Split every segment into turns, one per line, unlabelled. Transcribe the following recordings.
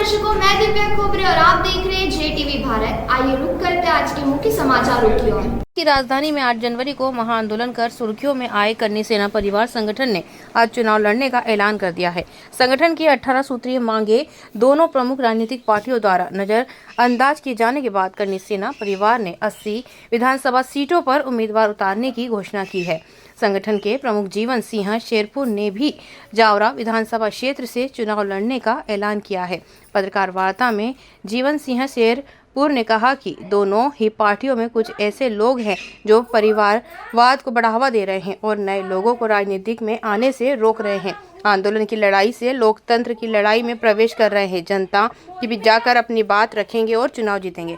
दर्शकों, मैं दिव्या खोबरे और आप देख रहे हैं JTV भारत। आइए रुक करते हैं आज के मुख्य समाचारों की ओर।
की राजधानी में 8 जनवरी को महाआंदोलन कर सुर्खियों में आए करनी सेना परिवार संगठन ने आज चुनाव लड़ने का ऐलान कर दिया है। संगठन की 18 सूत्रीय मांगे दोनों प्रमुख राजनीतिक पार्टियों द्वारा नजरअंदाज किए जाने के बाद करनी सेना परिवार ने 80 विधानसभा सीटों पर उम्मीदवार उतारने की घोषणा की है। संगठन के प्रमुख जीवन सिंह शेरपुर ने भी जावरा विधानसभा क्षेत्र से चुनाव लड़ने का ऐलान किया है। पत्रकार वार्ता में जीवन सिंह शेरपुर ने कहा कि दोनों ही पार्टियों में कुछ ऐसे लोग हैं जो परिवारवाद को बढ़ावा दे रहे हैं और नए लोगों को राजनीतिक में आने से रोक रहे हैं। आंदोलन की लड़ाई से लोकतंत्र की लड़ाई में प्रवेश कर रहे हैं। जनता के बीच जाकर अपनी बात रखेंगे और चुनाव जीतेंगे।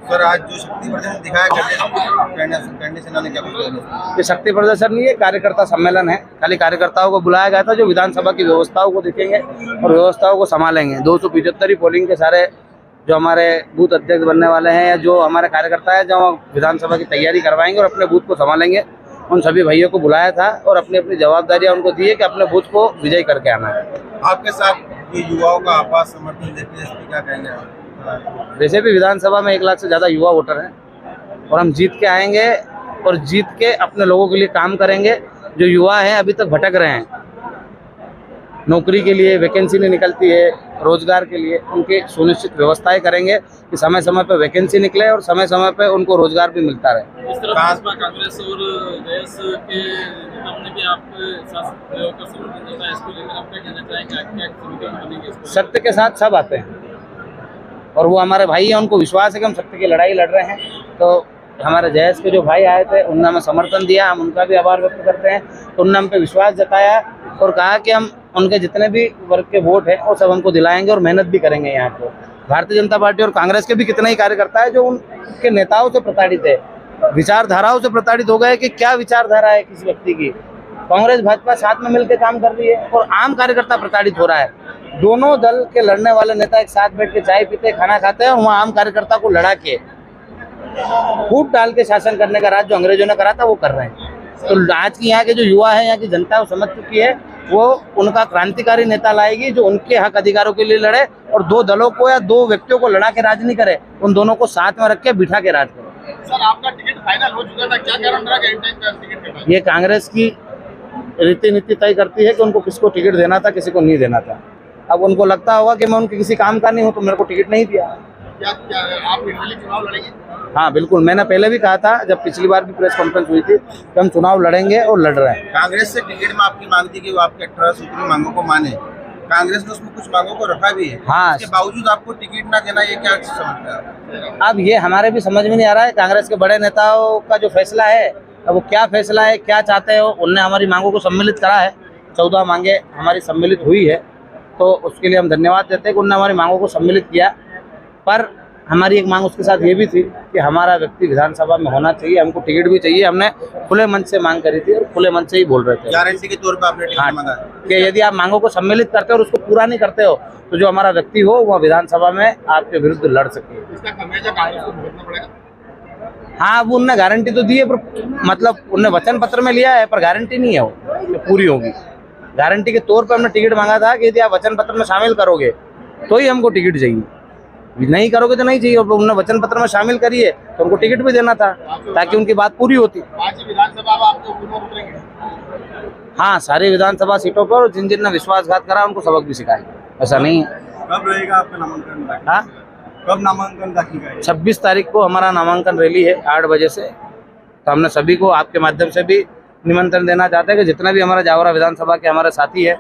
सर, आज जो शक्ति प्रदर्शन दिखाया करनी सेना ने क्या बोला?
ये शक्ति प्रदर्शन नहीं है, कार्यकर्ता सम्मेलन है। खाली कार्यकर्ताओं को बुलाया गया था जो विधानसभा की व्यवस्थाओं को देखेंगे और व्यवस्थाओं को संभालेंगे। 275 पोलिंग के सारे जो हमारे बूथ अध्यक्ष बनने वाले हैं या जो हमारे कार्यकर्ता है जो विधानसभा की तैयारी करवाएंगे और अपने बूथ को संभालेंगे, उन सभी भाइयों को बुलाया था और अपनी अपनी जवाबदारियां उनको दी है कि अपने बूथ को विजयी करके आना है।
आपके साथ ये युवाओं का आपात समर्थन देखते हैं, क्या कहेंगे?
वैसे भी विधानसभा में 1 लाख से ज़्यादा युवा वोटर हैं और हम जीत के आएंगे और जीत के अपने लोगों के लिए काम करेंगे। जो युवा हैं अभी तक भटक रहे हैं, नौकरी के लिए वैकेंसी नहीं निकलती है, रोजगार के लिए उनके सुनिश्चित व्यवस्थाएं करेंगे कि समय समय पर वैकेंसी निकले और समय समय पर उनको रोजगार भी मिलता रहे।
इस तरह भाजपा, कांग्रेस और जयस के नेताओं ने भी आप शासक का समर्थन देता है, इसको लेकर आप क्या कहना चाहेंगे?
सत्य के साथ सब आते हैं और वो हमारे भाई हैं, उनको विश्वास है कि हम सत्य की लड़ाई लड़ रहे हैं। तो हमारे जयस के जो भाई आए थे उन्होंने हमें समर्थन दिया, हम उनका भी आभार व्यक्त करते हैं। तो उन्होंने हम पे विश्वास जताया और कहा कि हम उनके जितने भी वर्ग के वोट हैं वो सब हमको दिलाएंगे और मेहनत भी करेंगे। यहाँ पे भारतीय जनता पार्टी और कांग्रेस के भी कितने ही कार्यकर्ता है जो उनके नेताओं से प्रताड़ित है, विचारधाराओं से प्रताड़ित हो गए कि क्या विचारधारा है किसी व्यक्ति की। कांग्रेस भाजपा साथ में मिलकर काम कर रही है और आम कार्यकर्ता प्रताड़ित हो रहा है। दोनों दल के लड़ने वाले नेता एक साथ बैठ के चाय पीते, खाना खाते हैं और वहाँ आम कार्यकर्ता को लड़ा के फूट डाल के शासन करने का राज जो अंग्रेजों ने करा था वो कर रहे हैं। तो आज की यहाँ के जो युवा है, यहाँ की जनता वो समझ चुकी है, वो उनका क्रांतिकारी नेता लाएगी जो उनके हक अधिकारों के लिए लड़े और 2 दलों को या 2 व्यक्तियों को लड़ा के राज नहीं करे, उन दोनों को साथ में रख के बिठा के राज करे।
सर, आपका टिकट फाइनल हो चुका था, क्या कारण रहा टिकट?
ये कांग्रेस की रीति नीति तय करती है कि उनको किसको टिकट देना था, किसी को नहीं देना था। अब उनको लगता होगा कि मैं उनके किसी काम का नहीं हूँ तो मेरे को टिकट नहीं दिया।
क्या आप निर्दलीय चुनाव लड़ेंगे?
हाँ बिल्कुल, मैंने पहले भी कहा था जब पिछली बार भी प्रेस कॉन्फ्रेंस हुई थी कि हम चुनाव लड़ेंगे और लड़ रहे हैं।
कांग्रेस से टिकट में आपकी मांग थी कि वो आपके 18 सूत्री मांगों को माने, कांग्रेस ने उसमें कुछ मांगों को रखा भी है।
हाँ,
इसके बावजूद आपको टिकट ना देना, ये क्या समझते हैं?
अब ये हमारे भी समझ में नहीं आ रहा है। कांग्रेस के बड़े नेताओं का जो फैसला है, अब वो क्या फैसला है, क्या चाहते हो। उनने हमारी मांगों को सम्मिलित करा है, 14 मांगे हमारी सम्मिलित हुई है, तो उसके लिए हम धन्यवाद देते हैं कि उन्होंने हमारी मांगों को सम्मिलित किया। पर हमारी एक मांग उसके साथ ये भी थी कि हमारा व्यक्ति विधानसभा में होना चाहिए, हमको टिकट भी चाहिए। हमने खुले मन से मांग करी थी और खुले मन से ही बोल रहे थे।
गारंटी के तौर पर आपने टिकट मांगा
कि यदि आप मांगों को सम्मिलित करते हो और उसको पूरा नहीं करते हो तो जो हमारा व्यक्ति हो वह विधानसभा में आपके विरुद्ध लड़ सके।
इसका खमियाजा कांग्रेस को भुगतना पड़ेगा?
हाँ, वो उनने गारंटी तो दी है, पर मतलब उनने वचन पत्र में लिया है पर गारंटी नहीं है वो पूरी होगी। गारंटी के तौर पर हमने टिकट मांगा था कि यदि आप वचन पत्र में शामिल करोगे तो ही हमको टिकट चाहिए, नहीं करोगे तो नहीं चाहिए। और उन्होंने वचन पत्र में शामिल करी है तो उनको टिकट भी देना था ताकि उनकी बात पूरी होती।
विधानसभा आपको उतरेंगे?
हाँ, सारी विधानसभा सीटों पर जिन जिन ने विश्वासघात करा उनको सबक भी सिखाएंगे, ऐसा नहीं है।
कब रहेगा आपका नामांकन?
हाँ,
कब नामांकन दाखिल करेंगे?
26 तारीख को हमारा नामांकन रैली है 8 बजे से। तो हमने सभी को आपके माध्यम से भी निमंत्रण देना चाहते हैं कि जितना भी हमारा जावरा विधानसभा के हमारे साथी है,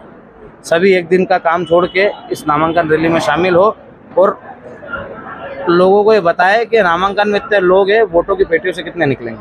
सभी एक दिन का काम छोड़ के इस नामांकन रैली में शामिल हो और लोगों को ये बताए कि नामांकन में इतने लोग हैं, वोटों की पेटियों से कितने निकलेंगे।